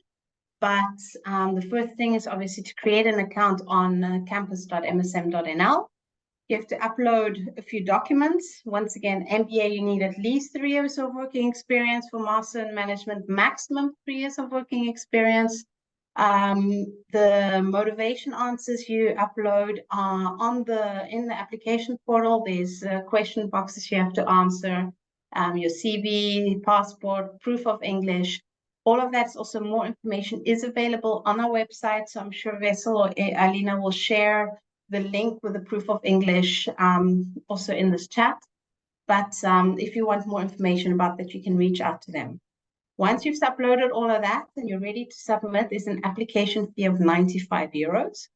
But the first thing is obviously to create an account on campus.msm.nl. You have to upload a few documents. Once again, MBA, you need at least 3 years of working experience. For Master in Management, maximum 3 years of working experience. The motivation answers you upload in the application portal. There's question boxes you have to answer. Your CV, passport, proof of English. All of that, also more information is available on our website. So I'm sure Vessel or Alina will share the link with the proof of English also in this chat. But if you want more information about that, you can reach out to them. Once you've uploaded all of that and you're ready to submit, there's an application fee of 95 euros.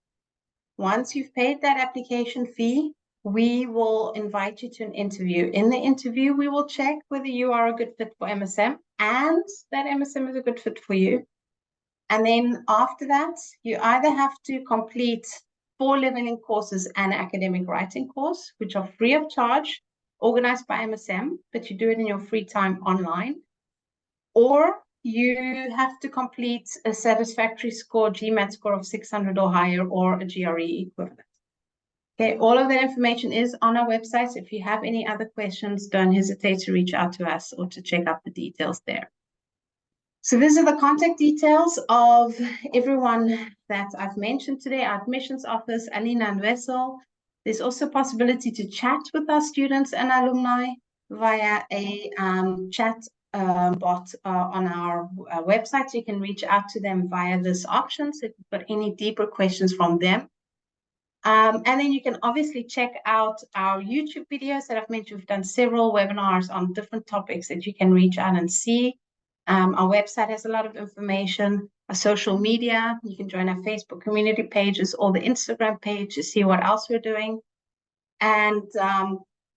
Once you've paid that application fee, we will invite you to an interview. In the interview, we will check whether you are a good fit for MSM and that MSM is a good fit for you. And then after that, you either have to complete 4 leveling courses and an academic writing course, which are free of charge, organized by MSM, but you do it in your free time online. Or you have to complete a satisfactory score, GMAT score of 600 or higher, or a GRE equivalent. Okay, all of that information is on our website. So if you have any other questions, don't hesitate to reach out to us or to check out the details there. So these are the contact details of everyone that I've mentioned today, our admissions office, Alina and Vessel. There's also a possibility to chat with our students and alumni via a chat bot on our website. So you can reach out to them via this option. So if you've got any deeper questions from them. And then you can obviously check out our YouTube videos that I've mentioned. We've done several webinars on different topics that you can reach out and see. Our website has a lot of information. Our social media, you can join our Facebook community pages or the Instagram page to see what else we're doing. And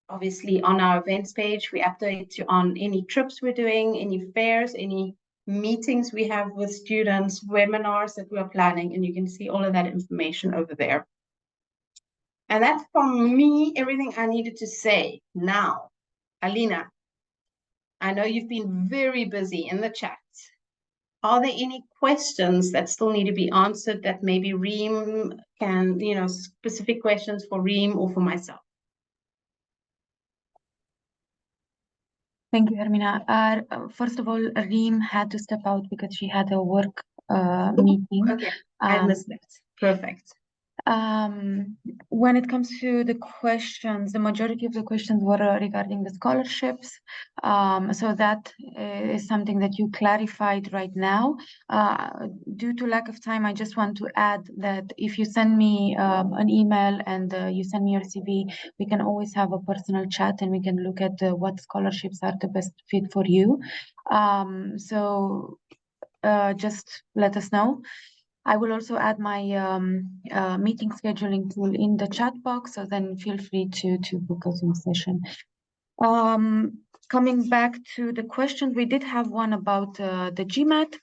obviously on our events page, we update you on any trips we're doing, any fairs, any meetings we have with students, webinars that we're planning, and you can see all of that information over there. And that's from me, everything I needed to say. Now, Alina, I know you've been very busy in the chat. Are there any questions that still need to be answered that maybe Reem can, specific questions for Reem or for myself? Thank you, Hermina. First of all, Reem had to step out because she had a work meeting. Okay, I missed that. Perfect. When it comes to the questions, the majority of the questions were regarding the scholarships. So that is something that you clarified right now. Due to lack of time, I just want to add that if you send me an email and you send me your CV, we can always have a personal chat and we can look at what scholarships are the best fit for you. So just let us know. I will also add my meeting scheduling tool in the chat box, so then feel free to book a Zoom session. Coming back to the questions, we did have one about the GMAT.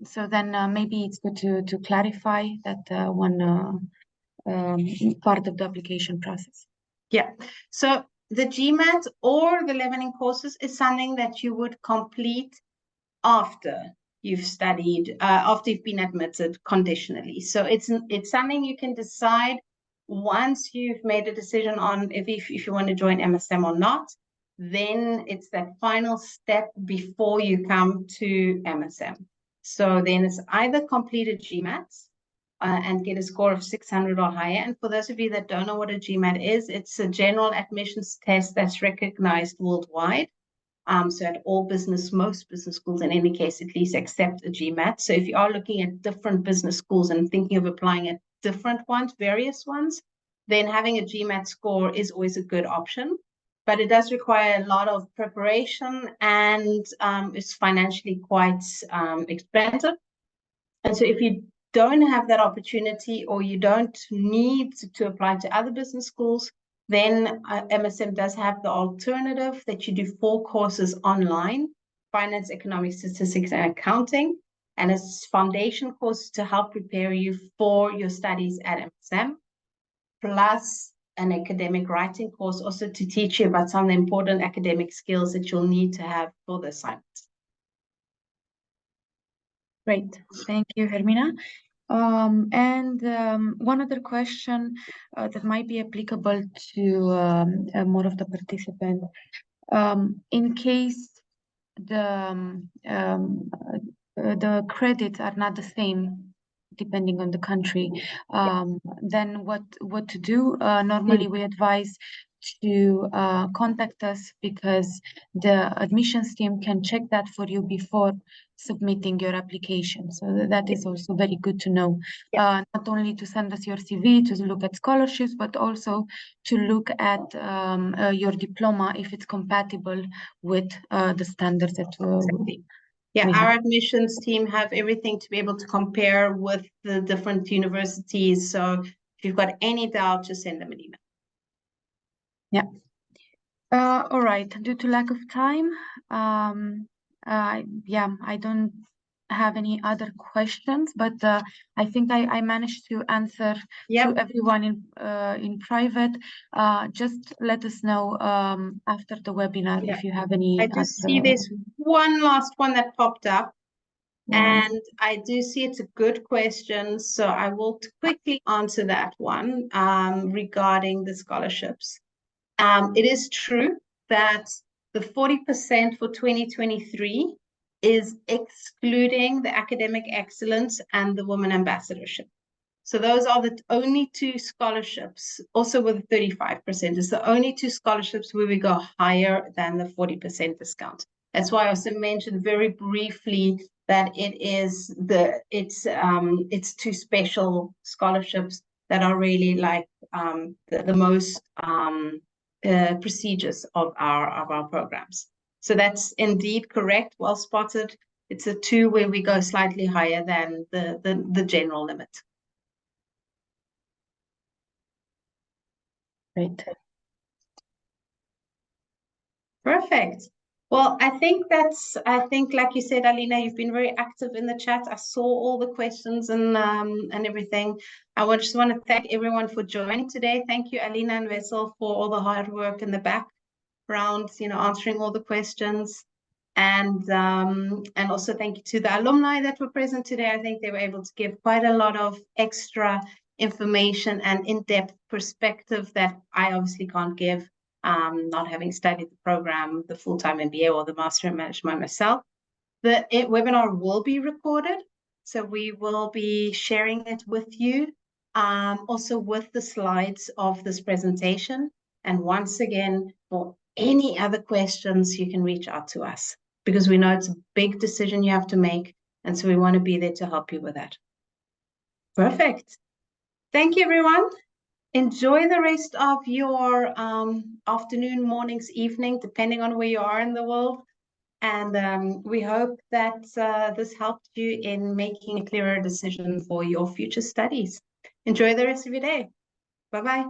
So then maybe it's good to clarify that one part of the application process. Yeah, so the GMAT or the learning courses is something that you would complete after you've studied, after you've been admitted conditionally. So it's something you can decide once you've made a decision on if you want to join MSM or not. Then it's that final step before you come to MSM. So then it's either completed GMATs and get a score of 600 or higher. And for those of you that don't know what a GMAT is, it's a general admissions test that's recognized worldwide. So at most business schools in any case, at least accept a GMAT. So if you are looking at different business schools and thinking of applying at different ones, various ones, then having a GMAT score is always a good option. But it does require a lot of preparation and it's financially quite expensive. And so if you don't have that opportunity or you don't need to apply to other business schools, then MSM does have the alternative that you do 4 courses online: finance, economics, statistics, and accounting. And it's foundation courses to help prepare you for your studies at MSM, plus an academic writing course also to teach you about some of the important academic skills that you'll need to have for the assignment. Great, thank you, Hermina. One other question that might be applicable to more of the participants. In case the credits are not the same depending on the country, then what to do? Normally we advise to contact us because the admissions team can check that for you before submitting your application. So that is also very good to know. Not only to send us your CV to look at scholarships, but also to look at your diploma if it's compatible with the standards that our admissions team have everything to be able to compare with the different universities. So if you've got any doubt, just send them an email. All right. Due to lack of time, I don't have any other questions, but I think I managed to answer to everyone in private. Just let us know after the webinar if you have any. I do see there's one last one that popped up. And I do see it's a good question, so I will quickly answer that one regarding the scholarships. It is true that the 40% for 2023 is excluding the academic excellence and the women ambassadorship. So those are the only two scholarships, also with 35%. It's the only two scholarships where we go higher than the 40% discount. That's why I also mentioned very briefly that it's two special scholarships that are really like the most prestigious of our programs. So that's indeed correct, well spotted. It's a two where we go slightly higher than the general limit. Great. Perfect. Well, I think, like you said, Alina, you've been very active in the chat. I saw all the questions and everything. Just want to thank everyone for joining today. Thank you, Alina and Wessel, for all the hard work in the background, answering all the questions. And also thank you to the alumni that were present today. I think they were able to give quite a lot of extra information and in-depth perspective that I obviously can't give, not having studied the program, the full-time MBA or the Master in Management myself. The webinar will be recorded, so we will be sharing it with you, also with the slides of this presentation. And once again, for any other questions, you can reach out to us, because we know it's a big decision you have to make, and so we want to be there to help you with that. Perfect. Thank you, everyone. Enjoy the rest of your afternoon, mornings, evening, depending on where you are in the world. And we hope that this helped you in making a clearer decision for your future studies. Enjoy the rest of your day. Bye-bye.